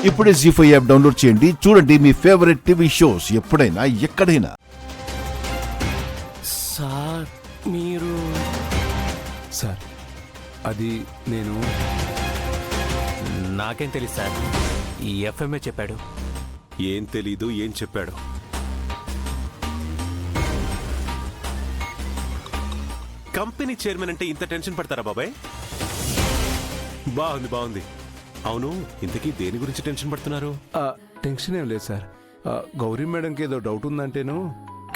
ఇప్పుడే జీ5 app download చేయండి. చూడండి మీ ఫేవరెట్ టీవీ షోస్ ఎప్పుడైనా ఎక్కడైనా. సార్ మీరు సార్ అది నేను నాకేం తెలియదు సార్, ఈ ఎఫ్ఎంఏ చెప్పాడు. ఏం తెలీదు, ఏం చెప్పాడు? కంపెనీ చైర్మన్ అంటే ఇంత టెన్షన్ పడతారా బాబాయ్? బాగుంది బాగుంది. అవును, ఇంతకీ దేని గురించి టెన్షన్ పడుతున్నారు? టెన్షన్ ఏం లేదు సార్. గౌరీ మేడంకి ఏదో డౌట్ ఉందంటేను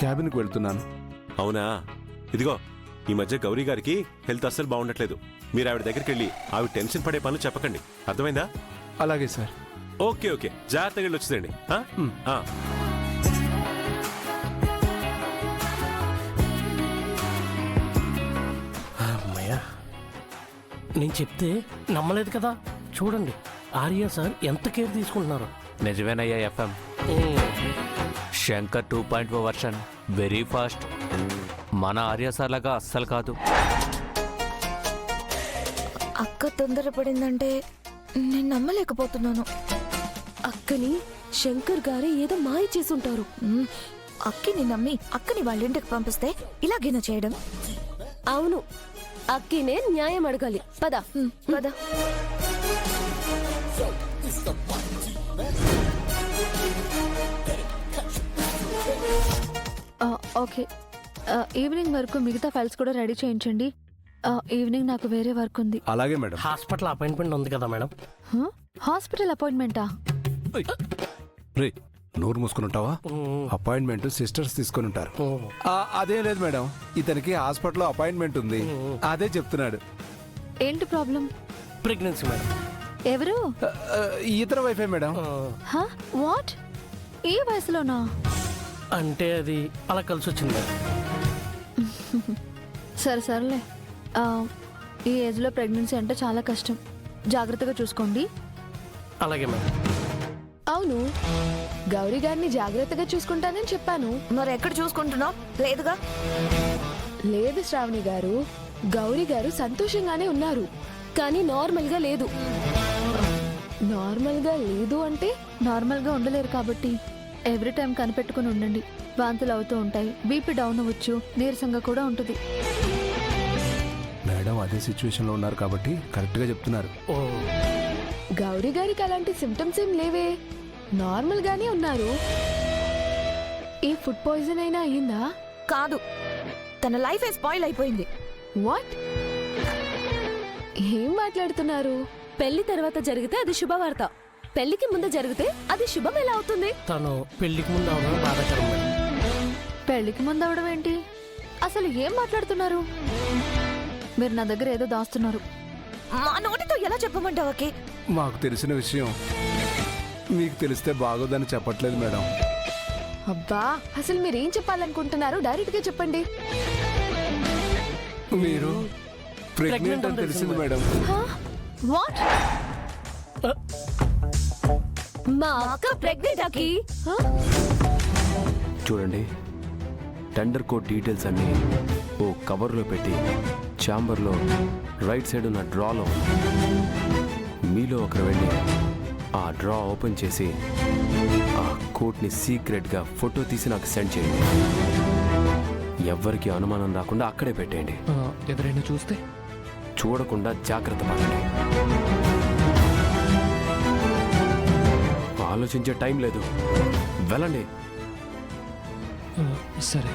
క్యాబిన్కి వెళ్తున్నాను. అవునా? ఇదిగో, ఈ మధ్య గౌరీ గారికి హెల్త్ అస్సలు బాగుండట్లేదు. మీరు ఆవిడ దగ్గరికి వెళ్ళి ఆవిడ టెన్షన్ పడే పనులు చెప్పకండి, అర్థమైందా? అలాగే సార్. ఓకే ఓకే, జాగ్రత్తగా వెళ్ళి వచ్చేదండి. అమ్మయ్యా, నేను చెప్తే నమ్మలేదు కదా. చూడండి ఆర్య సార్ ఎంత కేర్ తీసుకుంటున్నారు. నిజమేనయ్యా FM. Shankar 2.0 version very fast. మన ఆర్య సార్ లాగా అస్సలు కాదు. అక్క తొందరపడిందంటే నేను నమ్మలేకపోతున్నాను. అక్కని శంకర్ గారే ఏదో మాయ చేసుంటారు. అక్కిని నమ్మి అక్కని వాళ్ళ ఇంటికి పంపిస్తే ఇలాగేనా చేయడం? అవును, అక్కినే న్యాయం అడగాలి. పద పద. ఓకే, ఈవినింగ్ వరకు మిగతా ఫైల్స్ కూడా రెడీ చేయించండి. ఈవినింగ్ నాకు వేరే వర్క్ ఉంది. అలాగే మేడం. హాస్పిటల్ అపాయింట్మెంట్ ఉంది కదా మేడం. హాస్పిటల్ అపాయింట్మెంటా? రే, నోరు మూసుకుని ఉంటావా? అపాయింట్మెంట్ సిస్టర్స్ తీసుకుని ఉంటారు. అదేం లేదు మేడం, ఇతనికి హాస్పిటల్లో అపాయింట్మెంట్ ఉంది, అదే చెప్తున్నాడు. ఏంటి ప్రాబ్లం? Pregnancy madam. ఎవరు? ఇతర వైఫే మేడం. వాట్? ఈ వయసులోనా? అంటే అది అలా కలిసి వచ్చింది మేడం. సరే సరేలే, ఈ ఏజ్లో ప్రెగ్నెన్సీ అంటే చాలా కష్టం. జాగ్రత్తగా చూసుకోండి. అలాగే మేడం. అవును, గౌరీ గారిని జాగ్రత్తగా చూసుకుంటానని చెప్పాను. మరి ఎక్కడ చూసుకుంటున్నావు? లేదుగా. లేదు శ్రావణి గారు, గౌరీ గారు సంతోషంగానే ఉన్నారు, కానీ నార్మల్ గా లేదు. నార్మల్ గా లేదు అంటే నార్మల్గా ఉండలేరు కాబట్టి ఎవ్రీ టైం కనిపెట్టుకుని ఉండండి. వాంతులు అవుతూ ఉంటాయి, బీపీ డౌన్ అవ్వచ్చు, నీరసంగా కూడా ఉంటుంది. మేడం అదే సిచ్యువేషన్ లో ఉన్నారు కాబట్టి కరెక్ట్ గా చెప్తున్నారు. గౌరీ గారికి అలాంటి సిమ్టమ్స్ ఏం లేవే, నార్మల్ గానే ఉన్నారు. ఈ ఫుడ్ పాయిజన్ అయినా అయ్యిందా? కాదు, తన లైఫ్ స్పాయిల్ అయిపోయింది. వాట్? ఏం మాట్లాడుతున్నారు? పెళ్లి తర్వాత జరిగితే అది శుభవార్త, పెళ్లికి ముందు జరిగితే అది శుభం ఎలా అవుతుంది? తను పెళ్లికి ముందు అవడం బాధాకరం మేడం. పెళ్లికి ముందు అవడం ఏంటి? అసలు ఏం మాట్లాడుతున్నారు మీరు? నా దగ్గర ఏదో దాస్తున్నారు. మా నోటితో ఎలా చెప్పమంటావు? ఓకే, మాకు తెలిసిన విషయం మీకు తెలిస్తే బాగోదని చెప్పట్లేదు మేడం. అబ్బా, అసలు మీరేం చెప్పాలనుకుంటున్నారు? డైరెక్ట్ గా చెప్పండి. మీరు ప్రెగ్నెంట్ అని తెలిసింది మేడం. వాట్? మా అక్క ప్రెగ్నెంట్ అక్కి. చూడండి, టెండర్ కోడ్ డీటెయిల్స్ అన్ని ఓ కవర్లో పెట్టి ఛాంబర్లో రైట్ సైడ్ ఉన్న డ్రాలో మీలో ఒకరు వెళ్ళి ఆ డ్రా ఓపెన్ చేసి ఆ కోడ్ని సీక్రెట్గా ఫోటో తీసి నాకు సెండ్ చేయండి. ఎవ్వరికి అనుమానం రాకుండా అక్కడే పెట్టేయండి. ఎవరైనా చూస్తే చూడకుండా జాగ్రత్త పడండి. ఆలోచించే టైం లేదు, వెళ్ళండి. సరే.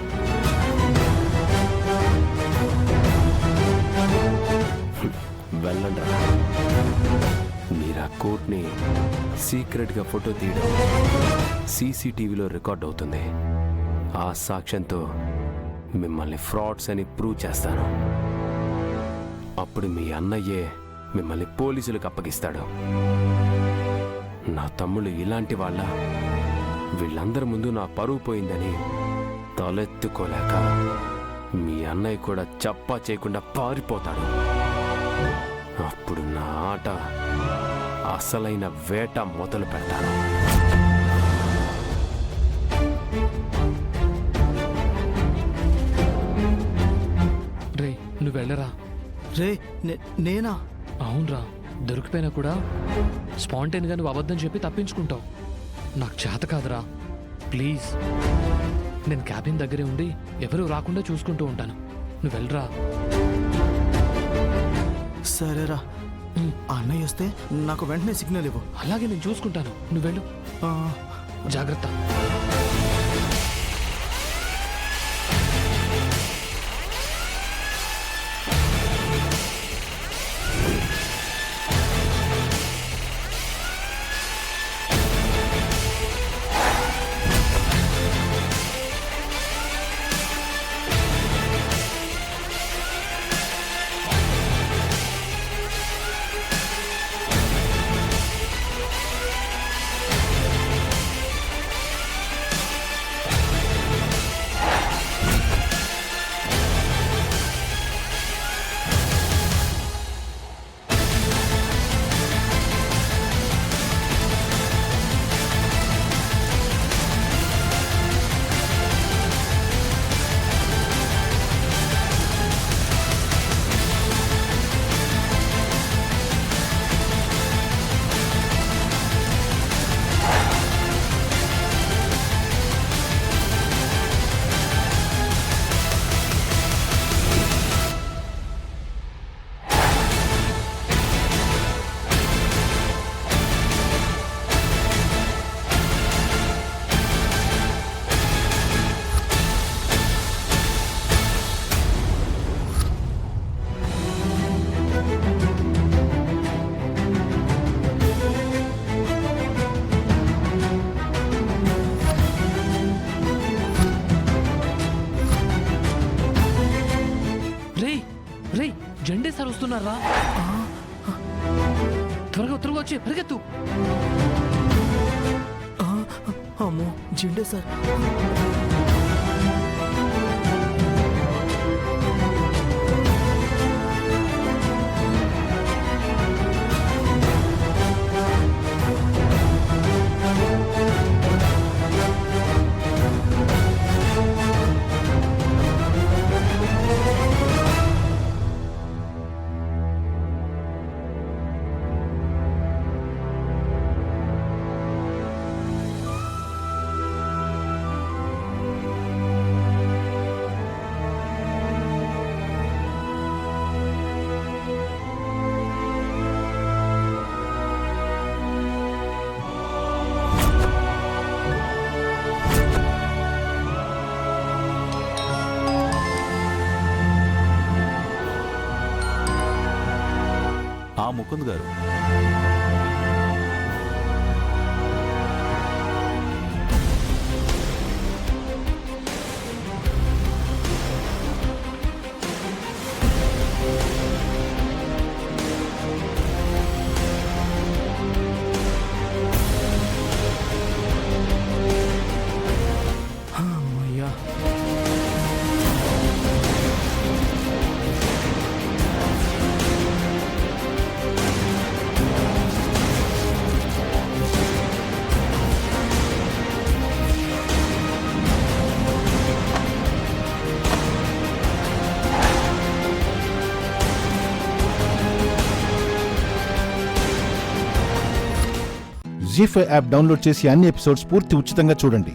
వెళ్ళండి. మీరు ఆ కోడ్ని సీక్రెట్గా ఫోటో తీయడం సీసీటీవీలో రికార్డ్ అవుతుంది. ఆ సాక్ష్యంతో మిమ్మల్ని ఫ్రాడ్స్ అని ప్రూవ్ చేస్తాను. అప్పుడు మీ అన్నయ్యే మిమ్మల్ని పోలీసులకు అప్పగిస్తాడు. నా తమ్ముళ్ళు ఇలాంటి వాళ్ళ, వీళ్ళందరి ముందు నా పరువు పోయిందని తలెత్తుకోలేక మీ అన్నయ్య కూడా చప్పా చేయకుండా పారిపోతాడు. అప్పుడు నా ఆట, అసలైన వేట మొదలు పెడతాను. రే, నువ్వు వెళ్ళరా. రే, నేనా? అవునరా, దొరికిపోయినా కూడా స్పాంటైన్గా నువ్వు అబద్ధం చెప్పి తప్పించుకుంటావు. నాకు చేత కాదురా, ప్లీజ్. నేను క్యాబిన్ దగ్గరే ఉండి ఎవరూ రాకుండా చూసుకుంటూ ఉంటాను. నువ్వు వెళ్ళరా. సరేరా, అన్నయ్య వస్తే నాకు వెంటనే సిగ్నల్ ఇవ్వు. అలాగే నేను చూసుకుంటాను, నువ్వు వెళ్ళు. జాగ్రత్త. జెండే సార్ వస్తున్నారా? త్వరగా త్వరగా వచ్చి పరిగెత్తు. అమ్మో, జెండే సార్. ముకుంద్ గారు, జీ5 యాప్ డౌన్లోడ్ చేసి అన్ని ఎపిసోడ్స్ పూర్తి ఉచితంగా చూడండి.